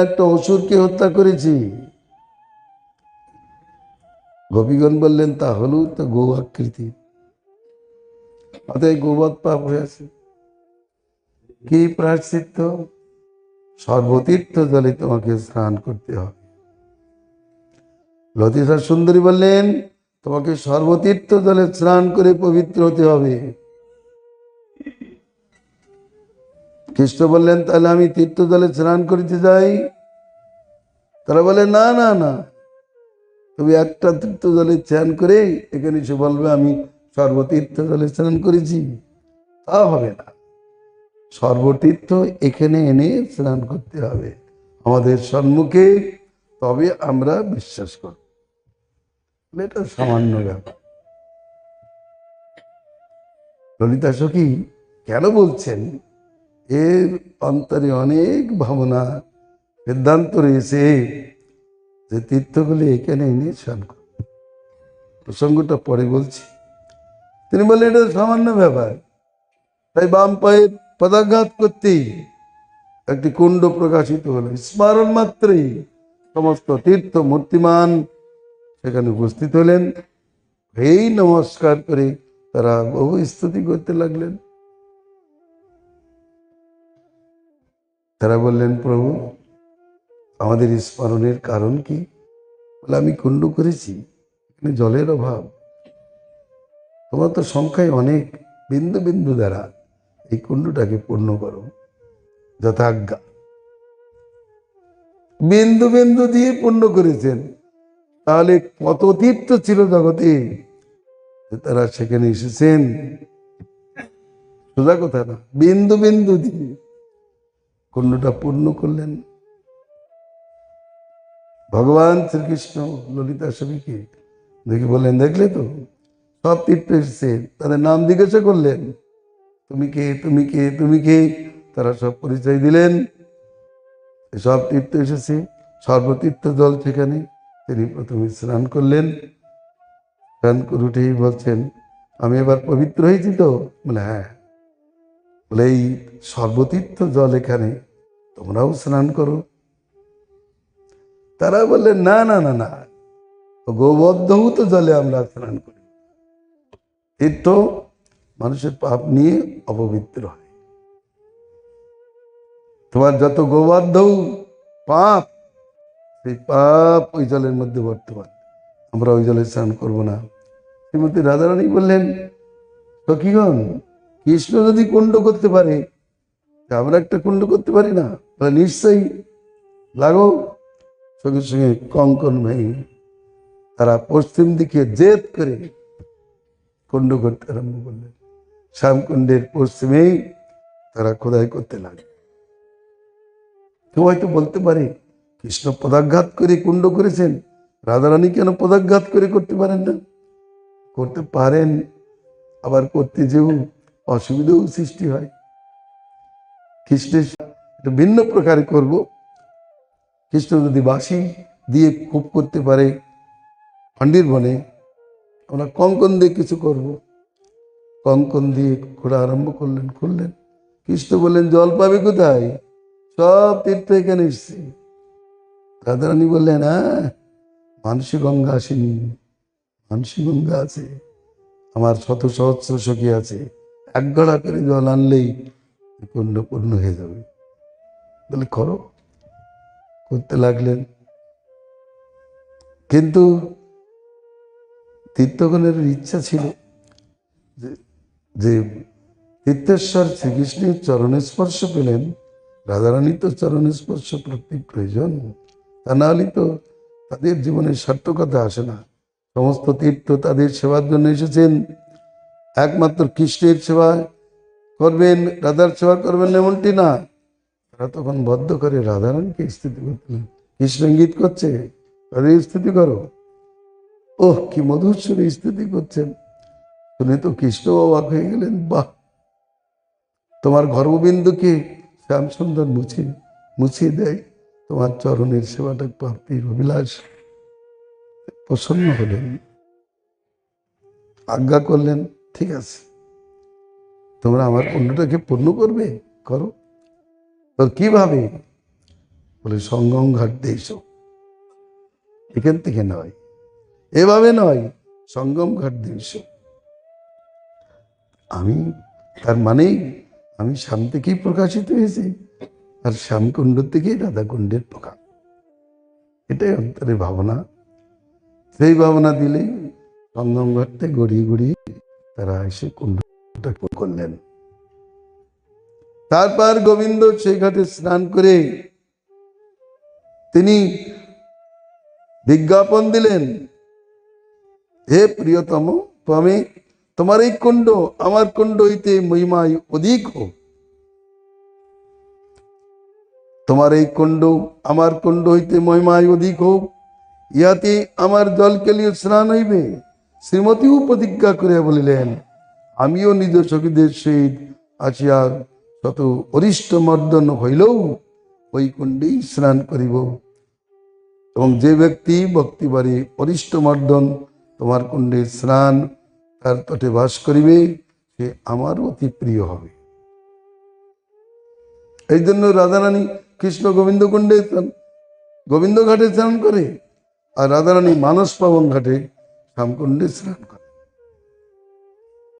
একটা অসুরকে হত্যা করেছি। গোপীগণ বললেন, তা হলেও তো গো আকৃতি, অতএব গোবধ পাপ হয়েছে। কি প্রায়শ্চিত্ত? সর্বতীর্থ জলে তোমাকে স্নান করতে হবে। লতিশা সুন্দরী বললেন, তোমাকে সর্বতীর্থ জলে স্নান করে পবিত্র হতে হবে। কৃষ্ণ বললেন, তাহলে আমি তীর্থ জলে স্নান করিতে যাই? তারা বলে, না না না, তুমি একটা তীর্থ জলে স্নান করে এখানে এসে বলবে আমি সর্বতীর্থ জলে স্নান করেছি, তা হবে না। সর্বতীর্থ এখানে এনে স্নান করতে হবে আমাদের সম্মুখে, তবে আমরা বিশ্বাস করব। এটা সামান্য ব্যাপার। ললিতা সখী কেন বলছেন? এর অন্তরে অনেক ভাবনা সিদ্ধান্ত রয়েছে যে তীর্থগুলি এখানে এনে স্নান করব। প্রসঙ্গটা পরে বলছি। তিনি বললেন, এটা সামান্য ব্যাপার। তাই বাম পায়ে পদাঘাত করতেই একটি কুণ্ড প্রকাশিত হলো। স্মরণ মাত্রই সমস্ত তীর্থ মূর্তিমান সেখানে উপস্থিত হলেন। এই নমস্কার করে তারা বহু স্তুতি করতে লাগলেন। তারা বললেন, প্রভু আমাদের স্মরণের কারণ কি? বলে, আমি কুণ্ড করেছি, এখানে জলের অভাব। তোমার তো সংখ্যায় অনেক, বিন্দু বিন্দু দ্বারা এই কুণ্ডটাকে পূর্ণ করো যথাজ্ঞা। বিন্দু বিন্দু দিয়ে পূর্ণ করেছেন। তাহলে কত তীর্থ ছিল জগতে, তারা সেখানে এসেছেন। সোজা কথা না, বিন্দু বিন্দু দিয়ে কুণ্ডটা পূর্ণ করলেন। ভগবান শ্রীকৃষ্ণ ললিতা সখীকে দেখে বললেন, দেখলে তো সব তীর্থ এসেছে। তাদের নাম জিজ্ঞাসা করলেন, তুমি কে, তুমি কে, তুমি কে? তারা সব পরিচয় দিলেন। সব তীর্থ এসেছে, সর্বতীর্থ জল সেখানে। তিনি প্রথমে স্নান করলেন। স্নান করে উঠেই বলছেন, আমি এবার পবিত্র হয়েছি তো? বলে, হ্যাঁ। বলে, এই সর্বতীর্থ জল এখানে, তোমরাও স্নান করো। তারা বললেন, না না না না, গোবদ্ধভূত জলে আমরা স্নান করি। তীর্থ মানুষের পাপ নিয়ে অপবিত্র হয়। তোমার যত গোবদ্ধ পাপ, সেই পাপ ওই জলের মধ্যে বর্তমান। আমরা ওই জলে স্নান করবো না। শ্রীমতী রাধারানী বললেন, সখীগণ, কৃষ্ণ যদি কুণ্ড করতে পারে, আমরা একটা কুণ্ড করতে পারি না? বলে, নিশ্চয়ই, লাগো। সঙ্গে সঙ্গে কঙ্কন ভেঙে তারা পশ্চিম দিকে জেদ করে কুণ্ড করতে আরম্ভ করলেন। শ্যামকুণ্ডের পশ্চিমেই তারা খোদাই করতে লাগলো। কেউ হয়তো বলতে পারে, কৃষ্ণ পদাঘাত করে কুণ্ড করেছেন, রাধারানী কেন পদাঘাত করে করতে পারেন না? করতে পারেন, আবার করতে যেও অসুবিধাও সৃষ্টি হয়। কৃষ্ণের ভিন্ন প্রকারে করব। কৃষ্ণ যদি বাঁশি দিয়ে খুব করতে পারে পাণ্ডির বনে, আমরা কঙ্কন দিয়ে কিছু করব। কঙ্কন দিয়ে খোঁড়া আরম্ভ করলেন, খুললেন। কৃষ্ণ বললেন, জল পাবে কোথায়? সব তীর্থ এখানে এসছে। রাধারানী বললেন, হ্যাঁ, মানসী গঙ্গা আসেনি, মানসী গঙ্গা আছে, আমার শত সহস্র সখী আছে, এক গড়া করে জল আনলেই কুণ্ড পূর্ণ হয়ে যাবে। বলে, করো। করতে লাগলেন। কিন্তু তীর্থগণের ইচ্ছা ছিল যে তীর্থেশ্বর শ্রীকৃষ্ণের চরণে স্পর্শ পেলেন, রাধারানী তো চরণে স্পর্শ প্রত্যেক প্রয়োজন, তা না হলে তো তাদের জীবনে সার্থকতা আসে না। সমস্ত তীর্থ তাদের সেবার জন্য এসেছেন, একমাত্র কৃষ্ণের সেবা করবেন, রাধার সেবা করবেন এমনটি না। তারা তখন বদ্ধ করে রাধারানীকে স্তুতি করতেন। কৃষ্ণ ইঙ্গিত করছে, তাদের স্তুতি করো। ওহ, কি মধুর সুরে স্তুতি করছেন। শুনে তো কৃষ্ণ অবাক হয়ে গেলেন। বাহ, তোমার গর্ভবিন্দুকে শ্যামসুন্দর মুছিয়ে দেয়, তোমার চরণের সেবাটা প্রাপ্তির অভিলাষ। প্রসন্ন হলেন, আজ্ঞা করলেন, ঠিক আছে, তোমরা আমার পুণ্যটাকে পূর্ণ করবে, করো। তো কিভাবে? বলে সঙ্গম ঘাট দেশ, এখান থেকে নয়, এভাবে নয়, সঙ্গম ঘাট দেশ। আমি তার মানে আমি শ্যাম থেকেই প্রকাশিত হয়েছি, আর শ্যামকুণ্ড থেকেই রাধাকুণ্ডের প্রকাশ। এটাই অন্তরের ভাবনা। সেই ভাবনা দিলে সঙ্গম ঘাটে গড়িয়ে গড়িয়ে তারা এসে কুণ্ডটা করলেন। তারপর গোবিন্দ সেই ঘাটে স্নান করে তিনি বিজ্ঞাপন দিলেন, হে প্রিয়তম, আমি তোমার এই কুণ্ড আমার কুণ্ড হইতে মহিমায় অধিক হোক। তোমার এই কুণ্ড আমার কুণ্ড হইতে মহিমায় অধিক হোক, ইহাতে আমার জলকেলীয় স্নান হইবে। শ্রীমতীও প্রতিজ্ঞা করিয়া বলিলেন, আমিও নিজ সখীদের সহিত আসিয়া শত অরিষ্ট মর্দন হইলেও ওই কুণ্ডেই স্নান করিব। এবং যে ব্যক্তি ভক্তিবারে অরিষ্ট মর্দন তোমার কুণ্ডে স্নান তার তটে বাস করিবে, সে আমার অতি প্রিয় হবে। এই জন্য রাধারানী কৃষ্ণ গোবিন্দ কুণ্ডে গোবিন্দ ঘাটে স্নান করে, আর রাধারানী মানস পাবন ঘাটে শ্যামকুণ্ডে স্নান করে।